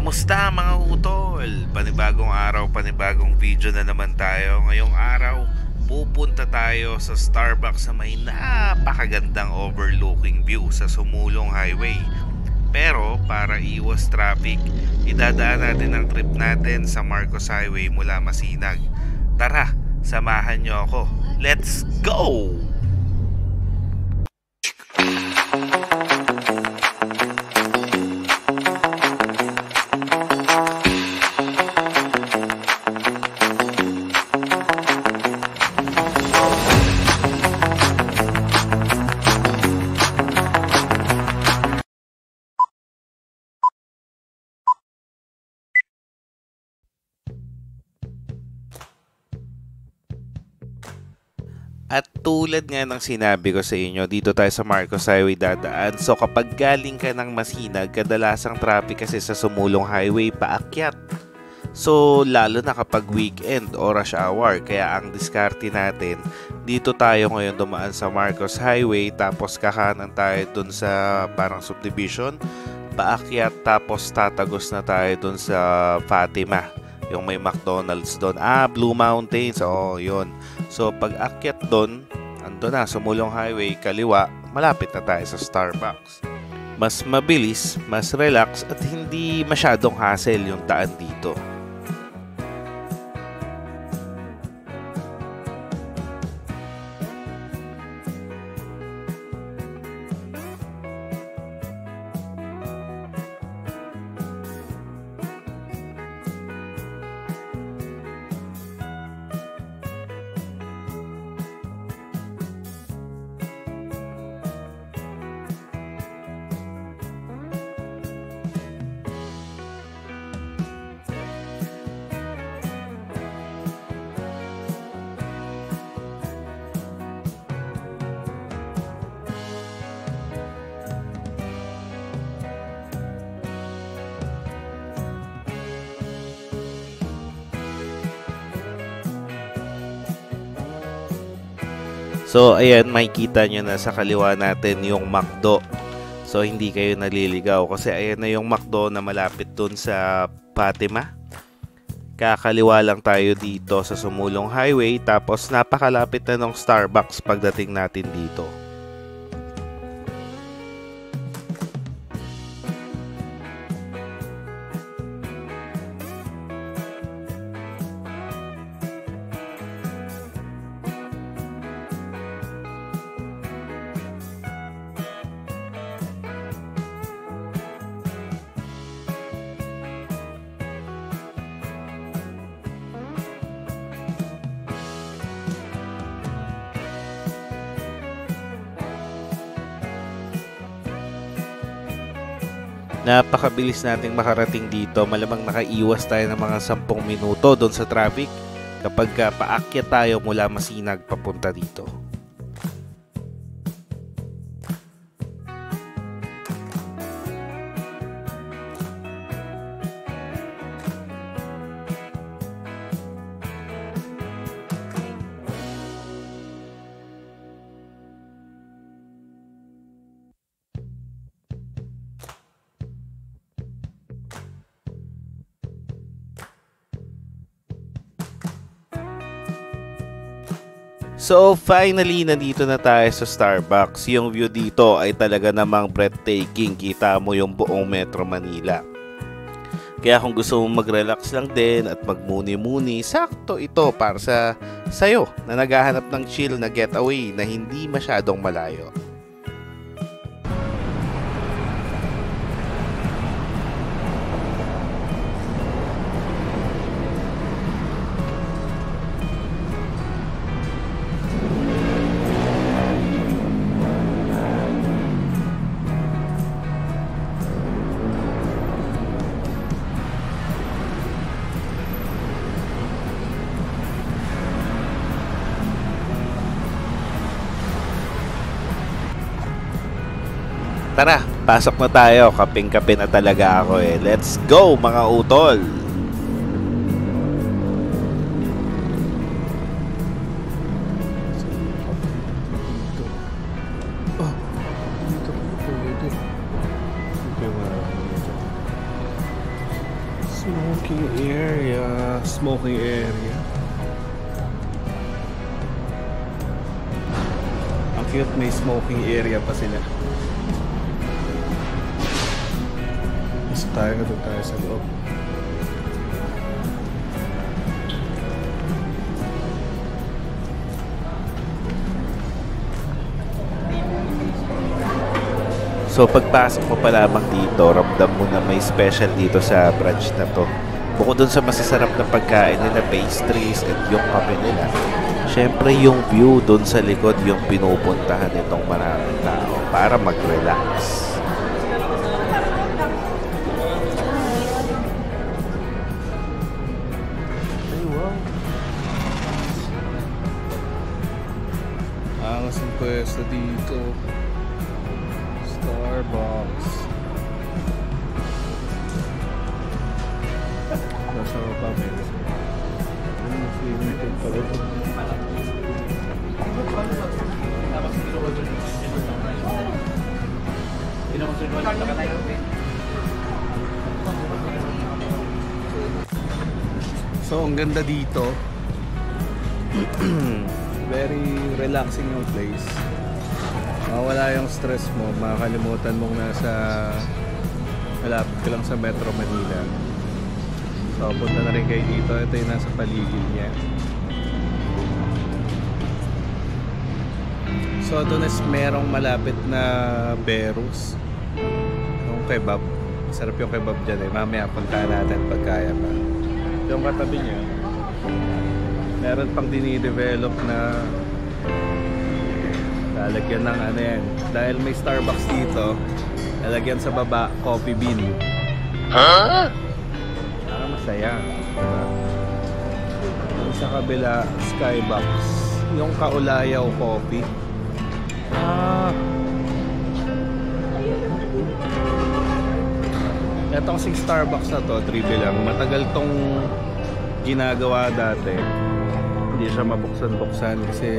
Kamusta mga utol? Panibagong araw, panibagong video na naman tayo. Ngayong araw, pupunta tayo sa Starbucks sa may napakagandang overlooking view sa Sumulong Highway. Pero para iwas traffic, idadaan natin ang trip natin sa Marcos Highway mula Masinag. Tara, samahan nyo ako. Let's go! At tulad nga ng sinabi ko sa inyo, dito tayo sa Marcos Highway dadaan. So kapag galing ka ng Masinag, kadalasang traffic kasi sa Sumulong Highway paakyat. So lalo na kapag weekend o rush hour. Kaya ang diskarte natin, dito tayo ngayon dumaan sa Marcos Highway. Tapos kakanan tayo dun sa parang subdivision. Paakyat tapos tatagos na tayo dun sa Fatima. Yung may McDonald's doon. Blue Mountains. Yun. So, pag akyat doon, ando na, Sumulong Highway, kaliwa, malapit na tayo sa Starbucks. Mas mabilis, mas relax, at hindi masyadong hassle yung daan dito. So, ayan, makikita nyo na sa kaliwa natin yung McDo. So, hindi kayo naliligaw kasi ayan na yung McDo na malapit dun sa Fatima. Kakaliwa lang tayo dito sa Sumulong Highway tapos napakalapit na ng Starbucks pagdating natin dito. Napakabilis nating makarating dito. Malamang nakaiwas tayo ng mga 10 minuto doon sa traffic kapag paakyat tayo mula Masinag papunta dito. So finally, nandito na tayo sa Starbucks. Yung view dito ay talaga namang breathtaking. Kita mo yung buong Metro Manila. Kaya kung gusto mong mag-relax lang din at magmuni-muni, sakto ito para sa sayo na naghahanap ng chill na getaway na hindi masyadong malayo. Tara, pasok na tayo. Kaping-kape na talaga ako eh. Let's go mga utol! smoking area. Ang cute, may smoking area pa sila. Mas tayo sa loob. So pagpasok mo pa lamang dito, ramdam mo na may special dito sa branch na to. Bukod dun sa masasarap na pagkain nila, pastries at yung kape nila, syempre yung view dun sa likod yung pinupuntahan nitong maraming tao para mag-relax. Ay, wow. Angas ang pwesto dito. Starbucks. Nasa pa meron. Swimming pool pa rin. So ang ganda dito. Very relaxing yung place. Mawala yung stress mo, makakalimutan mong nasa malapit ka lang sa Metro Manila. So punta na rin kayo dito. Ito yung nasa paligid niya. So doon is merong malapit na Berus. Yung kebab. Sarap yung kebab dyan eh. Mamaya punta natin pagkaya pa. Yung katabi niya, meron pang dinidevelop na lalagyan ng ano yan. Dahil may Starbucks dito, lalagyan sa baba coffee bean. Huh? Para masaya. Diba? Sa kabila, Skybox. Yung Kaulayaw coffee. Etong sing Starbucks na to, tribe lang. Matagal tong ginagawa dati. Hindi siya mabuksan-buksan kasi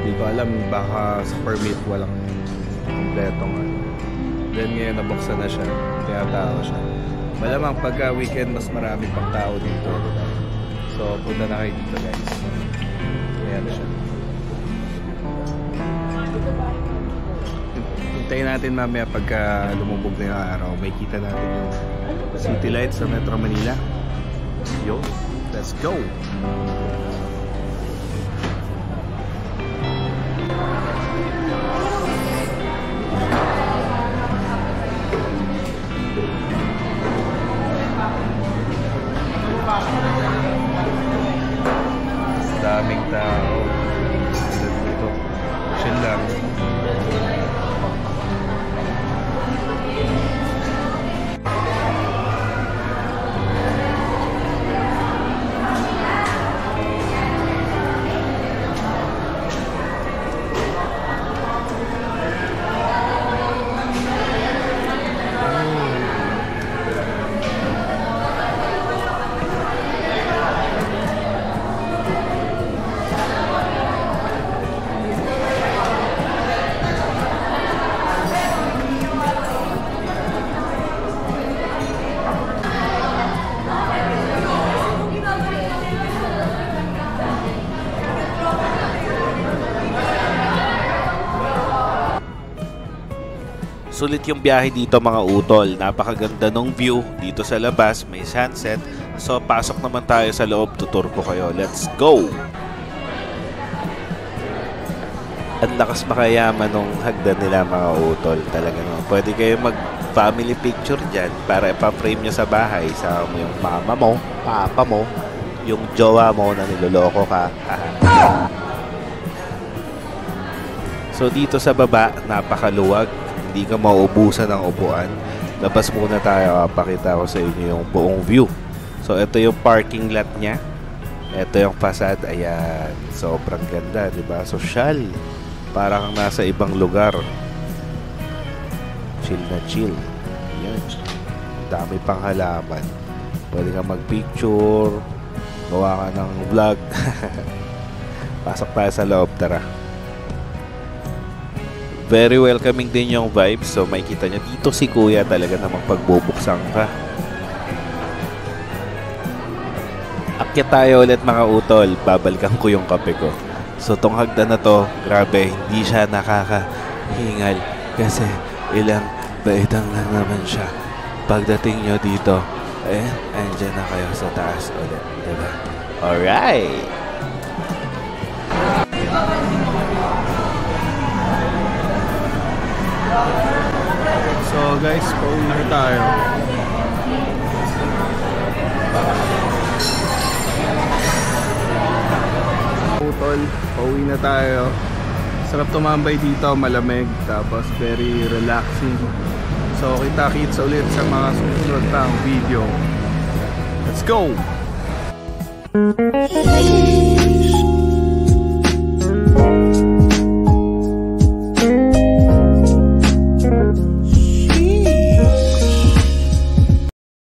hindi ko alam, baka sa permit walang kompletong ano. Then ngayon nabuksan na siya, kaya tao siya. Malamang pagka weekend mas marami pang tao dito. So punta na kayo dito guys. Ayan siya. Hintayin natin mamaya pagka lumubog na yung araw, may kita natin yung city lights sa Metro Manila. Yo, let's go! Daming tao dito. Chill lang. Sulit yung biyahe dito mga utol. Napakaganda ng view dito sa labas. May sunset. So pasok naman tayo sa loob. Tutur ko kayo. Let's go! Ang lakas makayaman nung hagdan nila mga utol. Talaga no. Pwede kayo mag family picture dyan para ipa-frame nyo sa bahay. Sa mo yung mama mo, papa mo, yung jowa mo na niloloko ka. So dito sa baba, napakaluwag. Hindi ka mauubusan ng upuan. Labas muna tayo, pakita ko sa inyo yung buong view. So ito yung parking lot niya. Ito yung facade, ayan. Sobrang ganda, di ba? Social. Parang nasa ibang lugar. Chill na chill. Ayan. Dami pang halaman. Pwede ka mag-picture. Gawa ka ng vlog. Pasok tayo sa loob, tara. Very welcoming din yung vibes. So may kita nyo dito si kuya talaga namang pagbubuksan ka. Aakyat tayo ulit mga utol. Babalikan ko yung kape ko. So tong hagdan na to, grabe, hindi siya nakakahingal kasi ilang baitang lang naman siya. Pagdating nyo dito, andyan na kayo sa taas ulit, diba? Alright! So guys, pauwi na tayo. Utol, pauwi na tayo. Sarap tumambay dito, malamig, tapos very relaxing. So kita-kits ulit sa mga susunod na video. Let's go!